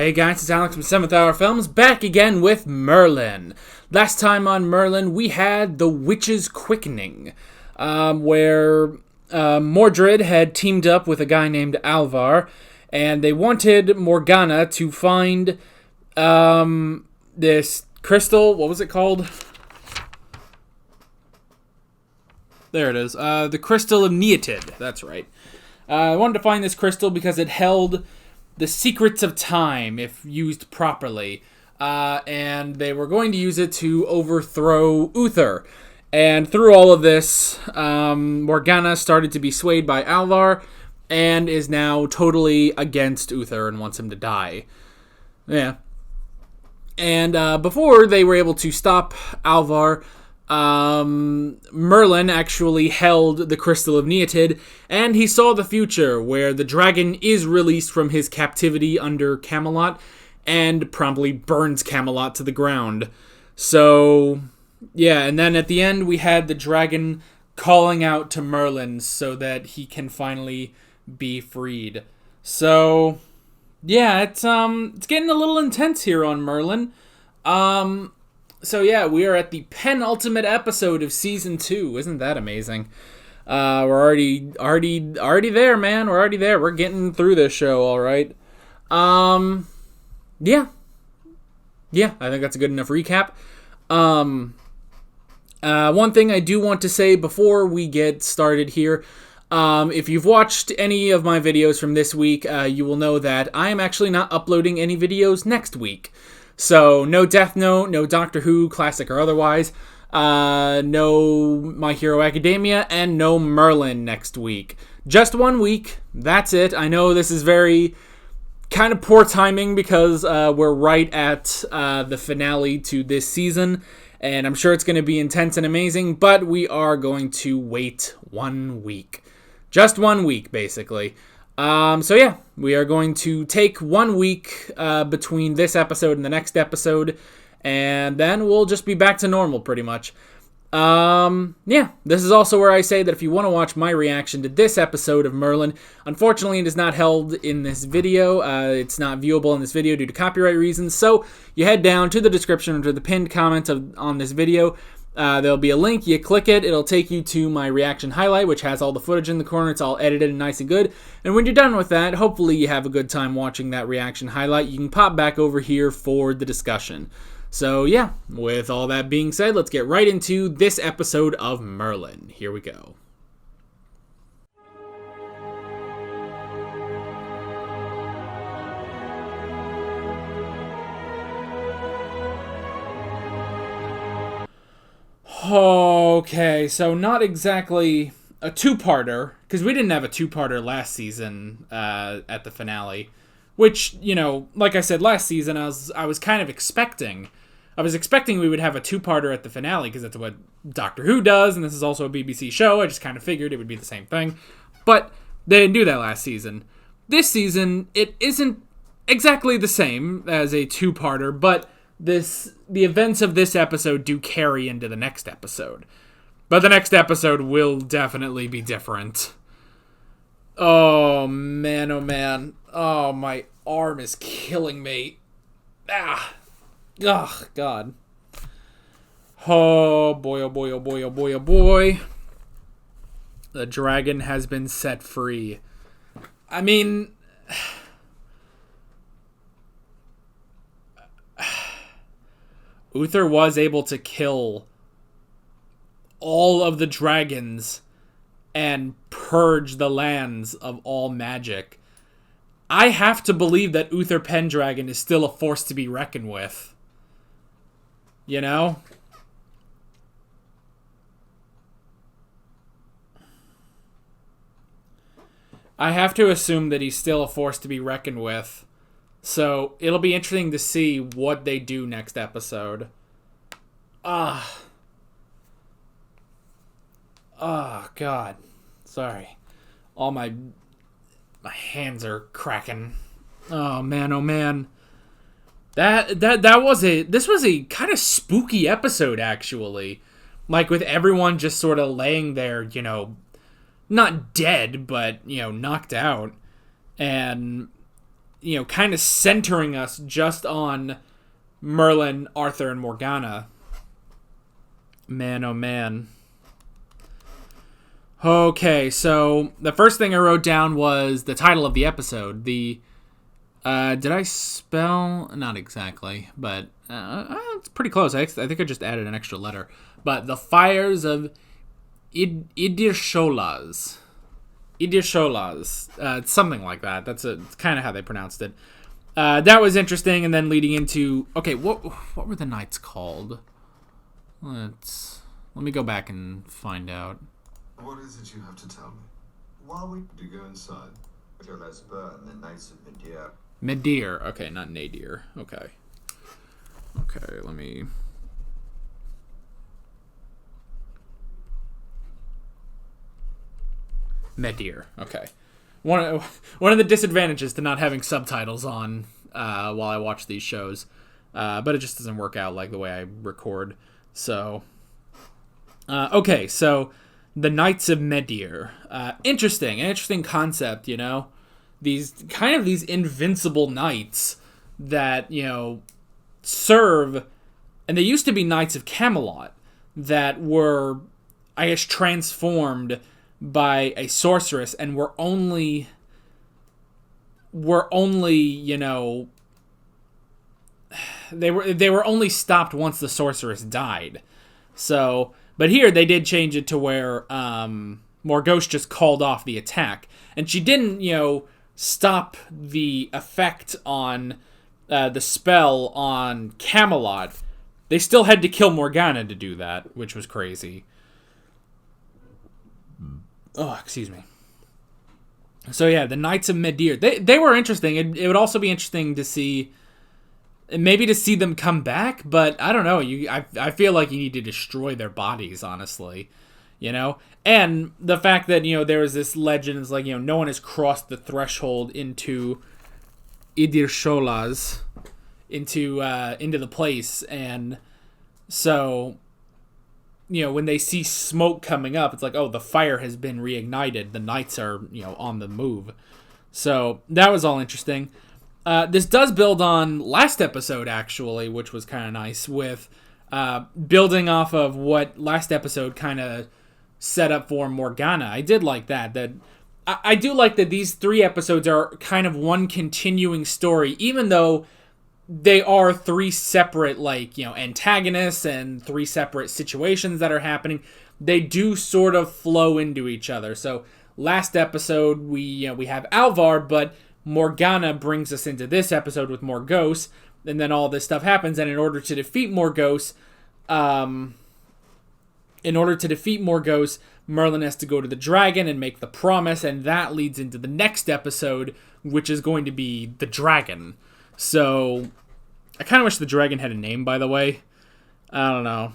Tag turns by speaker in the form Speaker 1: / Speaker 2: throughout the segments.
Speaker 1: Hey guys, it's Alex from 7th Hour Films, back again with Merlin. Last time on Merlin, we had The Witch's Quickening, where Mordred had teamed up with a guy named Alvar, and they wanted Morgana to find this crystal. What was it called? There it is. The Crystal of Neotid. That's right. I wanted to find this crystal because it held the secrets of time, if used properly. And they were going to use it to overthrow Uther. And through all of this, Morgana started to be swayed by Alvar and is now totally against Uther and wants him to die. Yeah. And before they were able to stop Alvar, Merlin actually held the Crystal of Neotid, and he saw the future where the dragon is released from his captivity under Camelot and promptly burns Camelot to the ground. So, yeah, and then at the end we had the dragon calling out to Merlin so that he can finally be freed. So, yeah, it's getting a little intense here on Merlin. So yeah, we are at the penultimate episode of Season 2. Isn't that amazing? We're already there, man. We're already there. We're getting through this show, all right. Yeah, I think that's a good enough recap. One thing I do want to say before we get started here, if you've watched any of my videos from this week, you will know that I am actually not uploading any videos next week. So, no Death Note, no Doctor Who, classic or otherwise, no My Hero Academia, and no Merlin next week. Just 1 week, that's it. I know this is very kind of poor timing because we're right at the finale to this season, and I'm sure it's going to be intense and amazing, but we are going to wait 1 week. Just 1 week, basically. So yeah, we are going to take 1 week between this episode and the next episode, and then we'll just be back to normal pretty much. Yeah, this is also where I say that if you want to watch my reaction to this episode of Merlin, unfortunately it is not held in this video. It's not viewable in this video due to copyright reasons, so you head down to the description or to the pinned comment on this video. There'll be a link, you click it, it'll take you to my reaction highlight, which has all the footage in the corner, it's all edited and nice and good, and when you're done with that, hopefully you have a good time watching that reaction highlight, you can pop back over here for the discussion. So yeah, with all that being said, let's get right into this episode of Merlin. Here we go. Okay, so not exactly a two-parter, because we didn't have a two-parter last season at the finale, which, you know, like I said last season, I was kind of expecting. I was expecting we would have a two-parter at the finale, because that's what Doctor Who does, and this is also a BBC show. I just kind of figured it would be the same thing, but they didn't do that last season. This season, it isn't exactly the same as a two-parter, but the events of this episode do carry into the next episode. But the next episode will definitely be different. Oh, man, oh, man. Oh, my arm is killing me. Ah. Oh, God. Oh, boy, oh, boy, oh, boy, oh, boy, oh, boy. The dragon has been set free. I mean... Uther was able to kill all of the dragons and purge the lands of all magic. I have to believe that Uther Pendragon is still a force to be reckoned with. You know? I have to assume that he's still a force to be reckoned with. So, it'll be interesting to see what they do next episode. Oh, God. Sorry. All my hands are cracking. Oh, man, oh, man. This was a kind of spooky episode, actually. Like, with everyone just sort of laying there, you know, not dead, but, you know, knocked out. And kind of centering us just on Merlin, Arthur, and Morgana. Man, oh man. Okay, so the first thing I wrote down was the title of the episode. Did I spell? Not exactly, but it's pretty close. I think I just added an extra letter. But the Fires of Idirsholas. Idirsholas. Something like that. That's kind of how they pronounced it. That was interesting, and then leading into... Okay, what were the knights called? Let me go back and find out.
Speaker 2: What is it you have to tell me? Why we do go inside? Let's burn the knights of Medea.
Speaker 1: Medea. Okay, not nadir. Okay, let me... Medea. Okay. One of the disadvantages to not having subtitles on while I watch these shows, but it just doesn't work out like the way I record. So, okay, so the Knights of Medea. Interesting concept. These invincible knights that serve, and they used to be Knights of Camelot that were, I guess, transformed by a sorceress, and were only they were only stopped once the sorceress died. So, but here they did change it to where Morgana just called off the attack, and she didn't stop the effect on the spell on Camelot. They still had to kill Morgana to do that, which was crazy. Oh, excuse me. So yeah, the Knights of Medea. They were interesting. It would also be interesting to see, maybe to see them come back, but I don't know. I feel like you need to destroy their bodies, honestly. And the fact that there was this legend is like no one has crossed the threshold into Idirsholas, into the place, and so when they see smoke coming up, it's like, oh, the fire has been reignited. The knights are, on the move. So that was all interesting. This does build on last episode, actually, which was kind of nice, with building off of what last episode kind of set up for Morgana. I did like that. I do like that these 3 episodes are kind of one continuing story, even though they are 3 separate, antagonists and 3 separate situations that are happening. They do sort of flow into each other. So last episode, we have Alvar, but Morgana brings us into this episode with Morgos, and then all this stuff happens. And in order to defeat Morgos, Merlin has to go to the dragon and make the promise, and that leads into the next episode, which is going to be the dragon. So, I kind of wish the dragon had a name, by the way. I don't know.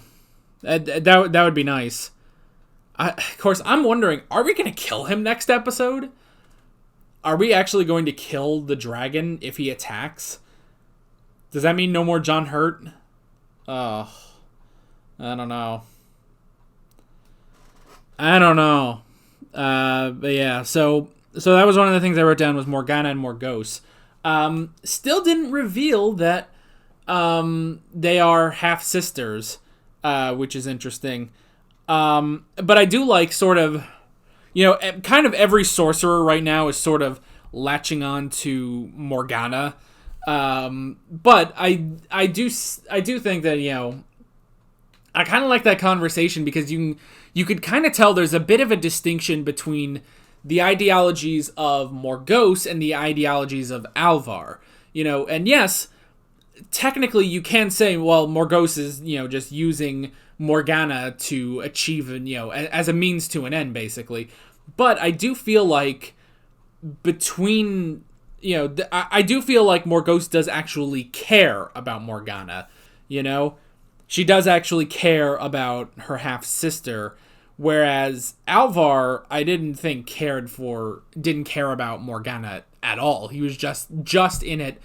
Speaker 1: That would be nice. Of course, I'm wondering, are we going to kill him next episode? Are we actually going to kill the dragon if he attacks? Does that mean no more John Hurt? Oh, I don't know. But yeah, so that was one of the things I wrote down was Morgana and Morgos. Still didn't reveal that they are half sisters, which is interesting. But I do like sort of, kind of every sorcerer right now is sort of latching on to Morgana. But I do think that, I kind of like that conversation because you could kind of tell there's a bit of a distinction between the ideologies of Morgos and the ideologies of Alvar. And yes, technically you can say, well, Morgos is, just using Morgana to achieve, as a means to an end, basically. But I do feel like between, I do feel like Morgos does actually care about Morgana, She does actually care about her half-sister, whereas Alvar, I didn't think didn't care about Morgana at all. He was just in it.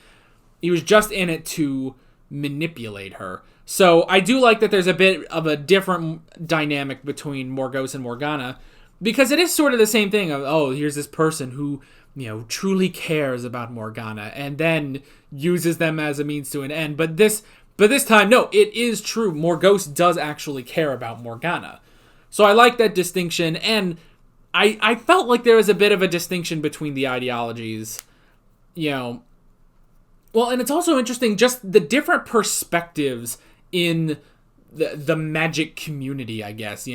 Speaker 1: He was just in it to manipulate her. So I do like that there's a bit of a different dynamic between Morgos and Morgana, because it is sort of the same thing of, oh, here's this person who truly cares about Morgana, and then uses them as a means to an end. But this time, no, it is true. Morgause does actually care about Morgana. So I like that distinction, and I felt like there was a bit of a distinction between the ideologies, Well, and it's also interesting, just the different perspectives in the magic community, I guess.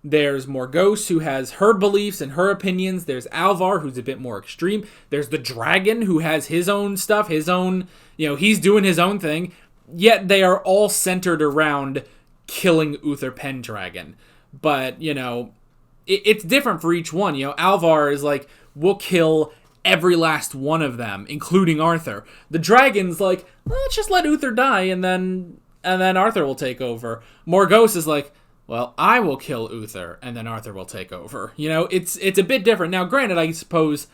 Speaker 1: There's Morgause, who has her beliefs and her opinions. There's Alvar, who's a bit more extreme. There's the dragon, who has his own stuff, his own, he's doing his own thing. Yet they are all centered around killing Uther Pendragon. But, it's different for each one. Alvar is like, we'll kill every last one of them, including Arthur. The dragon's like, well, let's just let Uther die, and then Arthur will take over. Morgause is like, well, I will kill Uther, and then Arthur will take over. It's a bit different. Now, granted, I suppose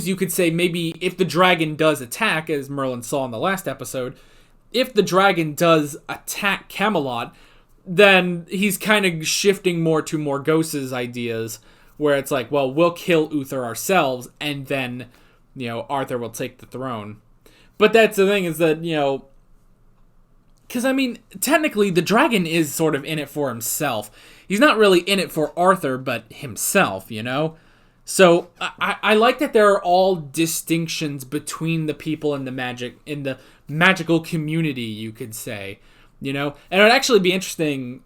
Speaker 1: you could say maybe if the dragon does attack, as Merlin saw in the last episode, if the dragon does attack Camelot, then he's kind of shifting more to Morgause's ideas, where it's like, well, we'll kill Uther ourselves, and then, Arthur will take the throne. But that's the thing, is that, because, technically, the dragon is sort of in it for himself. He's not really in it for Arthur, but himself, So, I like that there are all distinctions between the people in the magical community, you could say, And it would actually be interesting,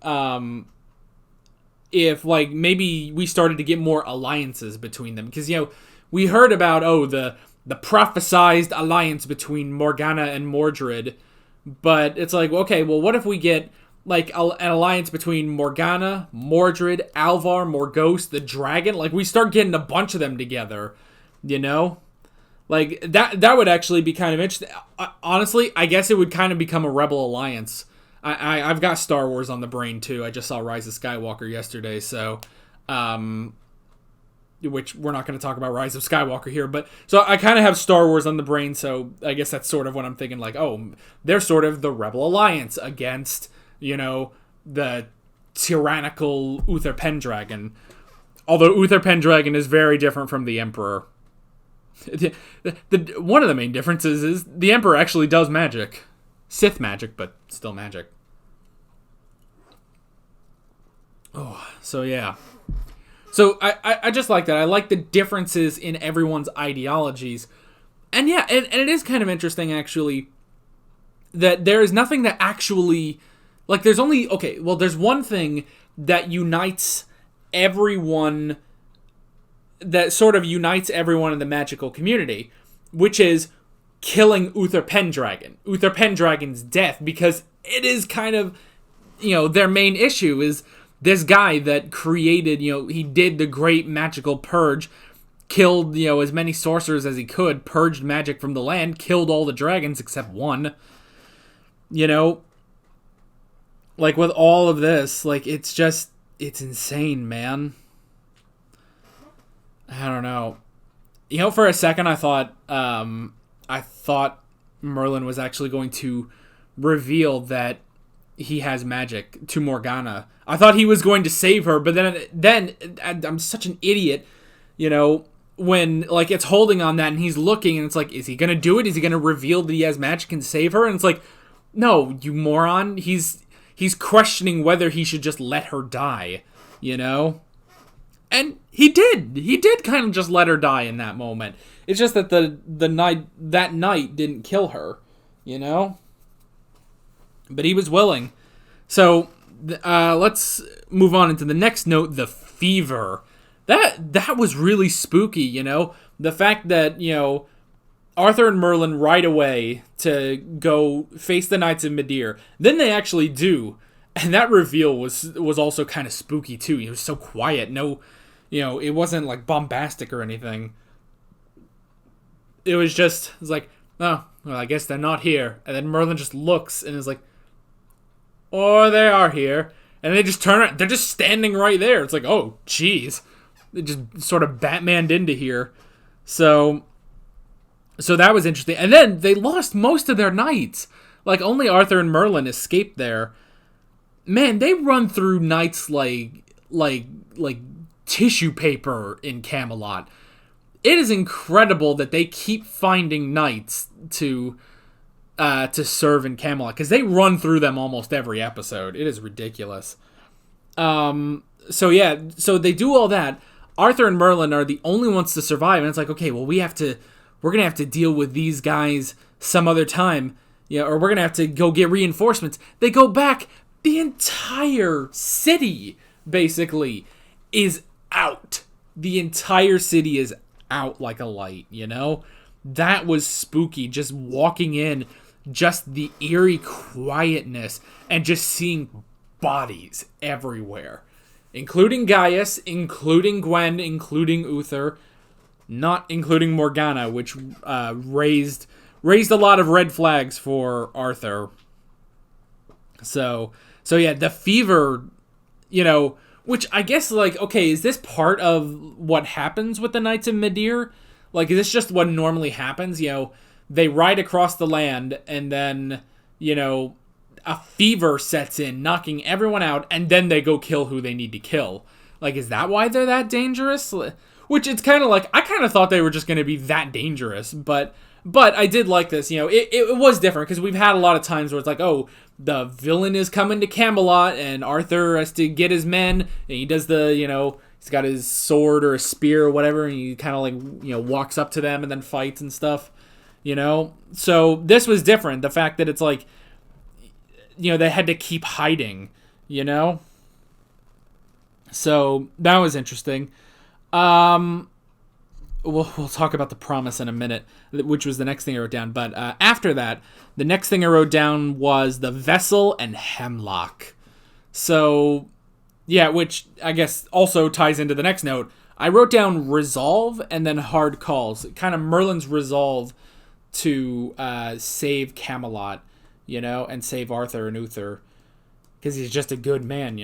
Speaker 1: if, maybe we started to get more alliances between them. Because, we heard about, the prophesized alliance between Morgana and Mordred. But it's like, okay, well, what if we get, an alliance between Morgana, Mordred, Alvar, Morgause, the dragon? We start getting a bunch of them together, That would actually be kind of interesting. Honestly, I guess it would kind of become a rebel alliance. I've got Star Wars on the brain, too. I just saw Rise of Skywalker yesterday, so... which we're not going to talk about Rise of Skywalker here, but... So I kind of have Star Wars on the brain, so I guess that's sort of what I'm thinking, they're sort of the rebel alliance against, the tyrannical Uther Pendragon. Although Uther Pendragon is very different from the Emperor. One of the main differences is the Emperor actually does magic. Sith magic, but still magic. Oh, so yeah. So I just like that. I like the differences in everyone's ideologies. And yeah, and it is kind of interesting, actually, that there is nothing that actually... there's only... Okay, well, there's one thing that unites everyone... That sort of unites everyone in the magical community, which is killing Uther Pendragon. Uther Pendragon's death, because it is kind of... their main issue is... This guy that created, he did the great magical purge, killed, as many sorcerers as he could, purged magic from the land, killed all the dragons except one. With all of this, it's insane, man. I don't know. For a second I thought Merlin was actually going to reveal that he has magic to Morgana. I thought he was going to save her, but then I'm such an idiot, when it's holding on that and he's looking and it's like, is he going to do it? Is he going to reveal that he has magic and save her? And it's like, no, you moron. He's questioning whether he should just let her die, And he did. He did kind of just let her die in that moment. It's just that that night didn't kill her, But he was willing. So let's move on into the next note, the fever. That was really spooky, The fact that, Arthur and Merlin ride away to go face the Knights of Medea. Then they actually do. And that reveal was also kind of spooky, too. It was so quiet. No, it wasn't, bombastic or anything. It was like, oh, well, I guess they're not here. And then Merlin just looks and is like, oh, they are here. And they just turn around. They're just standing right there. It's like, oh, jeez. They just sort of Batmaned into here. So that was interesting. And then they lost most of their knights. Only Arthur and Merlin escaped there. Man, they run through knights like tissue paper in Camelot. it is incredible that they keep finding knights to serve in Camelot, because they run through them almost every episode. It is ridiculous. So they do all that. Arthur and Merlin are the only ones to survive, and it's like, okay, well, we're gonna have to deal with these guys some other time, or we're gonna have to go get reinforcements. They go back. The entire city basically is out. The entire city is out like a light. That was spooky. Just walking in, just the eerie quietness, and just seeing bodies everywhere, including Gaius, including Gwen, including Uther, not including Morgana, which raised a lot of red flags for Arthur. So yeah, the fever, which I guess, like, okay, is this part of what happens with the Knights of Medea? Like, is this just what normally happens? They ride across the land, and then, a fever sets in, knocking everyone out, and then they go kill who they need to kill. Like, is that why they're that dangerous? Which, it's kind of like, I kind of thought they were just going to be that dangerous, but I did like this. It was different, because we've had a lot of times where it's like, oh, the villain is coming to Camelot, and Arthur has to get his men, and he does the, he's got his sword or a spear or whatever, and he kind of like, walks up to them and then fights and stuff, So this was different. The fact that it's like, they had to keep hiding, So that was interesting. We'll talk about the promise in a minute, which was the next thing I wrote down. But after that, the next thing I wrote down was the vessel and hemlock. So, yeah, which I guess also ties into the next note. I wrote down resolve and then hard calls. Kind of Merlin's resolve to save Camelot, and save Arthur and Uther. Because he's just a good man,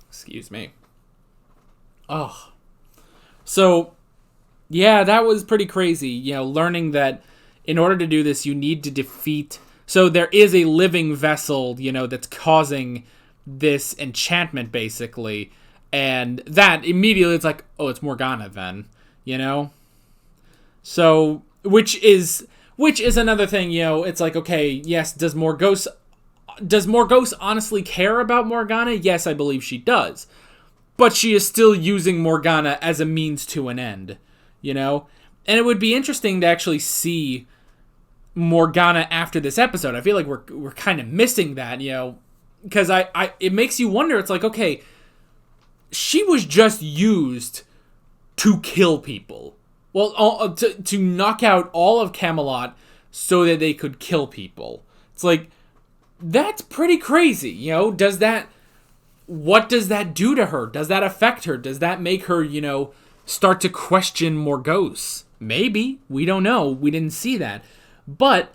Speaker 1: Excuse me. Oh. So, yeah, that was pretty crazy. Learning that in order to do this, you need to defeat... So there is a living vessel, that's causing this enchantment, basically. And that, immediately, it's like, oh, it's Morgana then, So, which is another thing, it's like, okay, yes, does Morgause honestly care about Morgana? Yes, I believe she does. But she is still using Morgana as a means to an end, And it would be interesting to actually see Morgana after this episode. I feel like we're kind of missing that, because it makes you wonder. It's like, okay, she was just used to kill people. Well, to knock out all of Camelot so that they could kill people. It's like, that's pretty crazy, What does that do to her? Does that affect her? Does that make her, start to question Morgause? Maybe. We don't know. We didn't see that. But,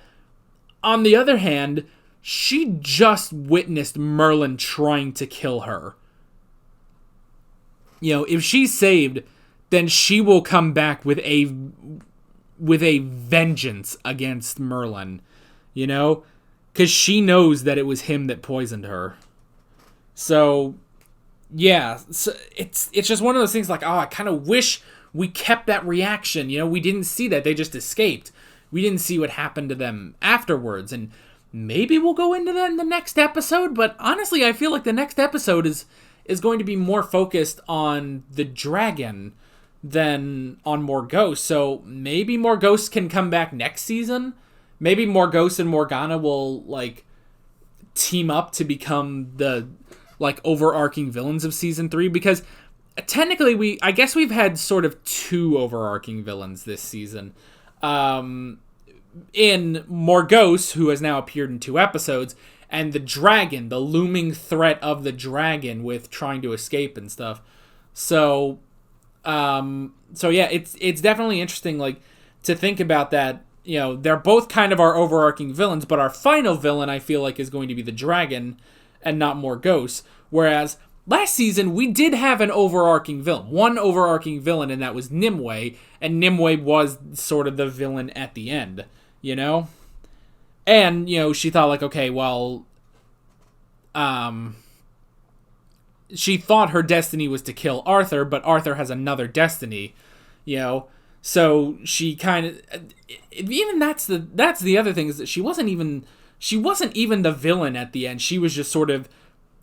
Speaker 1: on the other hand, she just witnessed Merlin trying to kill her. If she's saved, then she will come back with a vengeance against Merlin. Because she knows that it was him that poisoned her. So, yeah, so it's just one of those things like, oh, I kind of wish we kept that reaction. We didn't see that. They just escaped. We didn't see what happened to them afterwards. And maybe we'll go into that in the next episode. But honestly, I feel like the next episode is going to be more focused on the dragon than on Morgause. So maybe Morgause can come back next season. Maybe Morgause and Morgana will, like, team up to become the, like, overarching villains of season 3, because technically I guess we've had sort of 2 overarching villains this season. In Morgause, who has now appeared in 2 episodes, and the dragon, the looming threat of the dragon with trying to escape and stuff. So yeah, it's definitely interesting, like, to think about that. They're both kind of our overarching villains, but our final villain, I feel like, is going to be the dragon and not Morgause. Whereas last season, we did have an overarching villain. One overarching villain, and that was Nimue. And Nimue was sort of the villain at the end, And, she thought, like, okay, well, she thought her destiny was to kill Arthur, but Arthur has another destiny, So she kind of, even that's the other thing, is that she wasn't even the villain at the end. She was just sort of,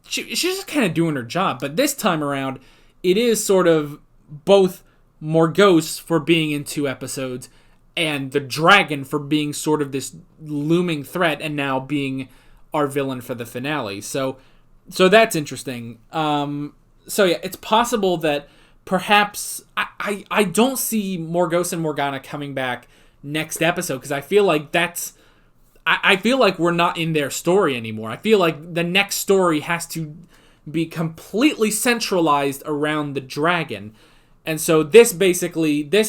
Speaker 1: she's just kind of doing her job. But this time around, it is sort of both Morgause for being in 2 episodes and the dragon for being sort of this looming threat and now being our villain for the finale. So that's interesting. So yeah, it's possible that perhaps I don't see Morgause and Morgana coming back next episode, because I feel like I feel like we're not in their story anymore. I feel like the next story has to be completely centralized around the dragon. And so this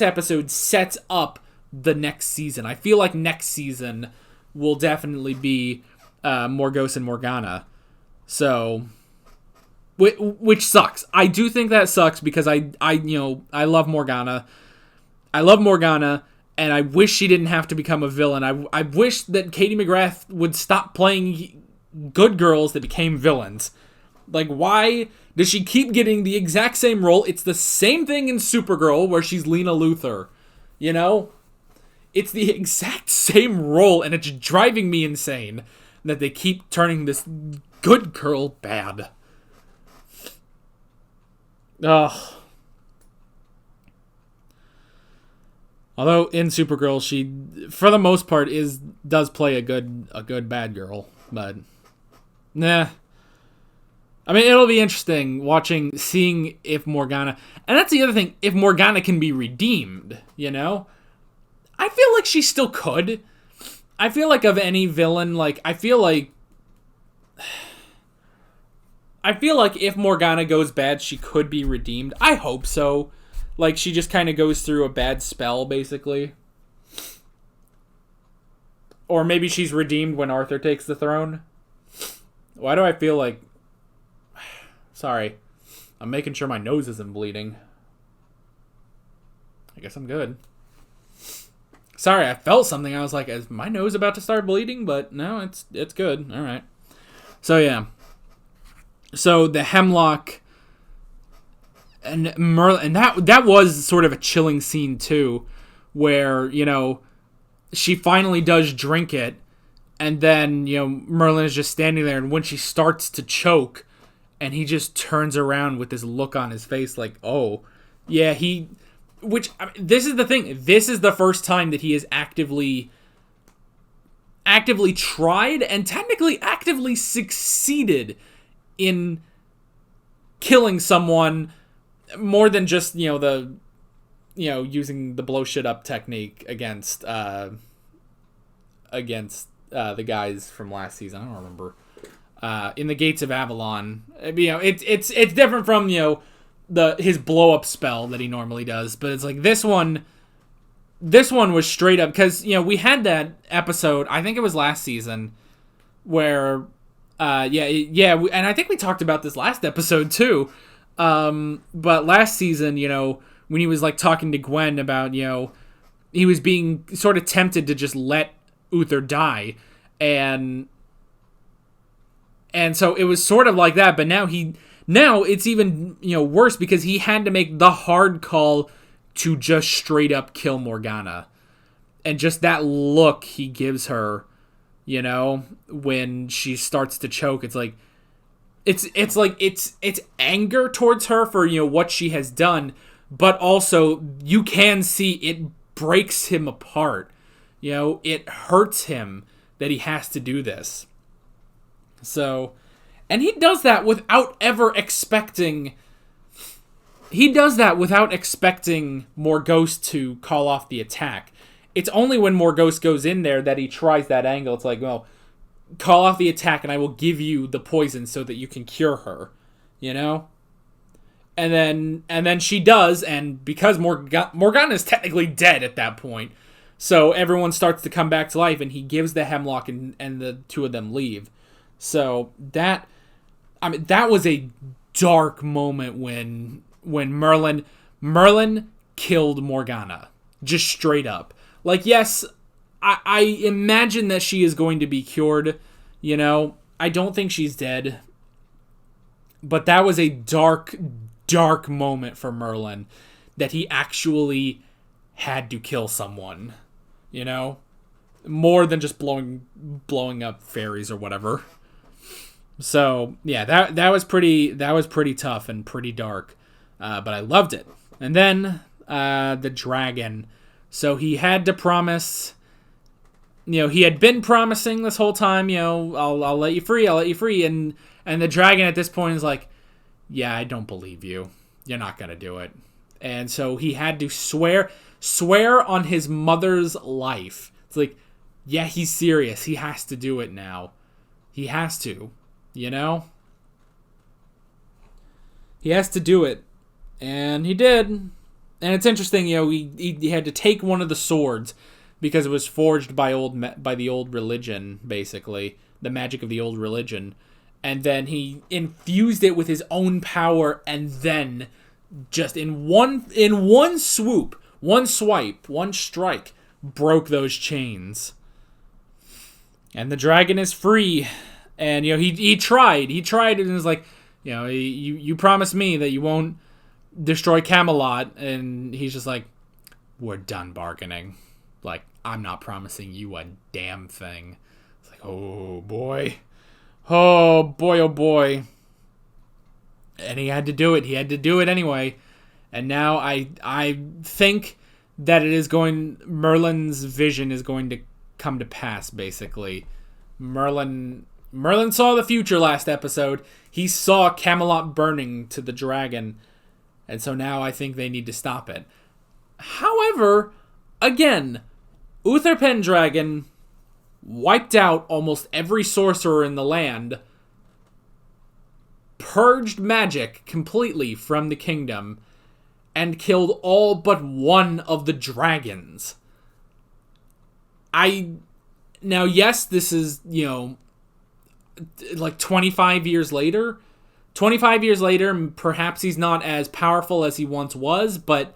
Speaker 1: episode sets up the next season. I feel like next season will definitely be Morgause and Morgana. So, which sucks. I do think that sucks, because I love Morgana. I love Morgana, and I wish she didn't have to become a villain. I wish that Katie McGrath would stop playing good girls that became villains. Like, why does she keep getting the exact same role? It's the same thing in Supergirl, where she's Lena Luthor. It's the exact same role, and it's driving me insane that they keep turning this good girl bad. Ugh. Although in Supergirl, she, for the most part, does play a good bad girl, but nah. I mean, it'll be interesting seeing if Morgana, and that's the other thing, if Morgana can be redeemed, I feel like she still could. I feel like of any villain, I feel like if Morgana goes bad, she could be redeemed. I hope so. Like, she just kind of goes through a bad spell, basically. Or maybe she's redeemed when Arthur takes the throne. Why do I feel like... Sorry. I'm making sure my nose isn't bleeding. I guess I'm good. Sorry, I felt something. I was like, is my nose about to start bleeding? But no, it's good. All right. So, yeah. So, the Hemlock... And Merlin, and that was sort of a chilling scene too, where, she finally does drink it, and then, Merlin is just standing there, and when she starts to choke, and he just turns around with this look on his face like, oh, yeah, this is the thing, this is the first time that he has actively tried, and technically actively succeeded in killing someone, more than just, using the blow shit up technique against the guys from last season. I don't remember. In the Gates of Avalon. It's different from, his blow up spell that he normally does, but it's like this one was straight up, because, we had that episode, I think it was last season, where and I think we talked about this last episode too. But last season, when he was talking to Gwen about, he was being sort of tempted to just let Uther die, and so it was sort of like that, but now it's even, worse, because he had to make the hard call to just straight up kill Morgana, and just that look he gives her, when she starts to choke, it's like, it's anger towards her for, what she has done, but also you can see it breaks him apart. It hurts him that he has to do this. So, and he does that without expecting Morgause to call off the attack. It's only when Morgause goes in there that he tries that angle. It's like, well, call off the attack and I will give you the poison so that you can cure her, And then she does, and because Morgana is technically dead at that point, so everyone starts to come back to life, and he gives the Hemlock, and the two of them leave. So that was a dark moment when Merlin killed Morgana, just straight up. Like, yes, I imagine that she is going to be cured, I don't think she's dead. But that was a dark, dark moment for Merlin, that he actually had to kill someone, you know? More than just blowing up fairies or whatever. So, yeah, that was pretty tough and pretty dark. But I loved it. And then the dragon. So he had to promise, he had been promising this whole time, I'll let you free, I'll let you free. And the dragon at this point is like, yeah, I don't believe you. You're not going to do it. And so he had to swear on his mother's life. It's like, yeah, he's serious. He has to do it now. He has to, He has to do it. And he did. And it's interesting, he had to take one of the swords because it was forged by the old religion, basically. The magic of the old religion. And then he infused it with his own power, and then just in one swoop, one swipe, one strike, broke those chains. And the dragon is free. And he tried and was like, you promised me that you won't destroy Camelot. And he's just like, we're done bargaining. Like, I'm not promising you a damn thing. It's like, oh boy. Oh boy, oh boy. And he had to do it. He had to do it anyway. And now I think that Merlin's vision is going to come to pass, basically. Merlin saw the future last episode. He saw Camelot burning to the dragon. And so now I think they need to stop it. However, again, Uther Pendragon wiped out almost every sorcerer in the land, purged magic completely from the kingdom, and killed all but one of the dragons. Now, yes, this is, like 25 years later. 25 years later, perhaps he's not as powerful as he once was, but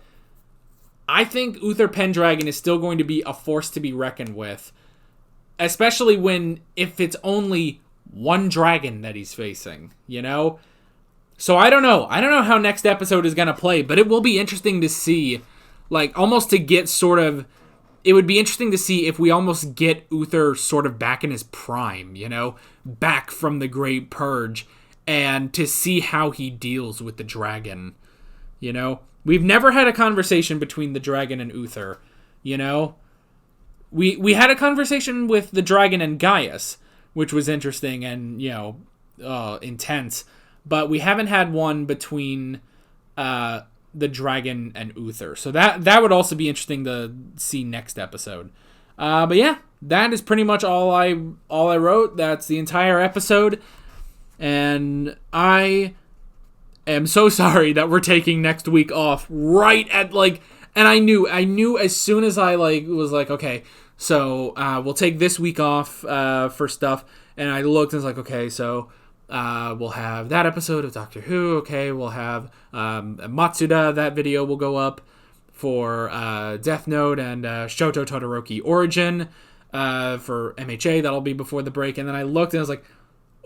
Speaker 1: I think Uther Pendragon is still going to be a force to be reckoned with. Especially if it's only one dragon that he's facing, So I don't know. I don't know how next episode is going to play, but it will be interesting to see, like, almost to get sort of... It would be interesting to see if we almost get Uther sort of back in his prime, Back from the Great Purge, and to see how he deals with the dragon, We've never had a conversation between the dragon and Uther, We had a conversation with the dragon and Gaius, which was interesting and, intense. But we haven't had one between the dragon and Uther. So that would also be interesting to see next episode. But yeah, that is pretty much all I wrote. That's the entire episode. And I am so sorry that we're taking next week off right at and I knew as soon as I was like, okay, so we'll take this week off for stuff, and I looked and was like, okay, so we'll have that episode of Doctor Who, okay, we'll have Matsuda, that video will go up for Death Note and Shoto Todoroki Origin for MHA, that'll be before the break, and then I looked and I was like,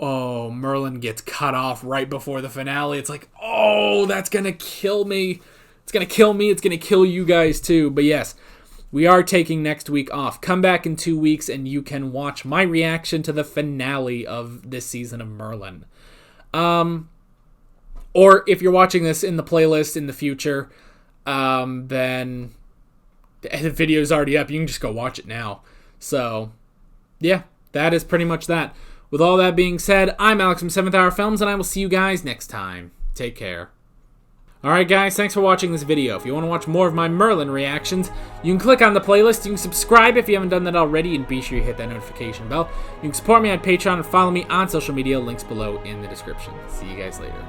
Speaker 1: oh, Merlin gets cut off right before the finale. It's like, oh, that's gonna kill me. It's gonna kill me. It's gonna kill you guys too. But yes, we are taking next week off. Come back in 2 weeks and you can watch my reaction to the finale of this season of Merlin. Or if you're watching this in the playlist in the future, then the video's already up. You can just go watch it now. So, yeah, that is pretty much that. With all that being said, I'm Alex from 7th Hour Films, and I will see you guys next time. Take care. Alright guys, thanks for watching this video. If you want to watch more of my Merlin reactions, you can click on the playlist, you can subscribe if you haven't done that already, and be sure you hit that notification bell. You can support me on Patreon and follow me on social media, links below in the description. See you guys later.